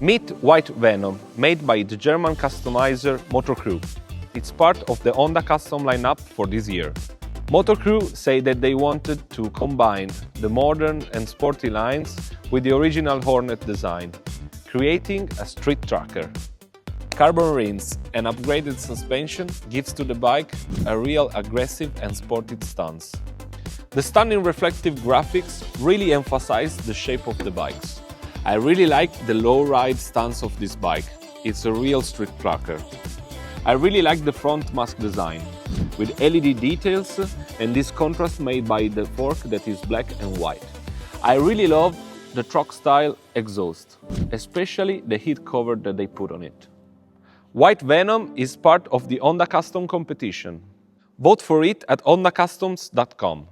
Meet White Venom, made by the German customizer Motorcrew. It's part of the Honda Custom lineup for this year. Motorcrew say that they wanted to combine the modern and sporty lines with the original Hornet design, creating a street tracker. Carbon rims and upgraded suspension gives to the bike a real aggressive and sporty stance. The stunning reflective graphics really emphasize the shape of the bikes. I really like the low-ride stance of this bike. It's a real street tracker. I really like the front mask design, with LED details and this contrast made by the fork that is black and white. I really love the truck style exhaust, especially the heat cover that they put on it. White Venom is part of the Honda Custom competition. Vote for it at hondacustoms.com.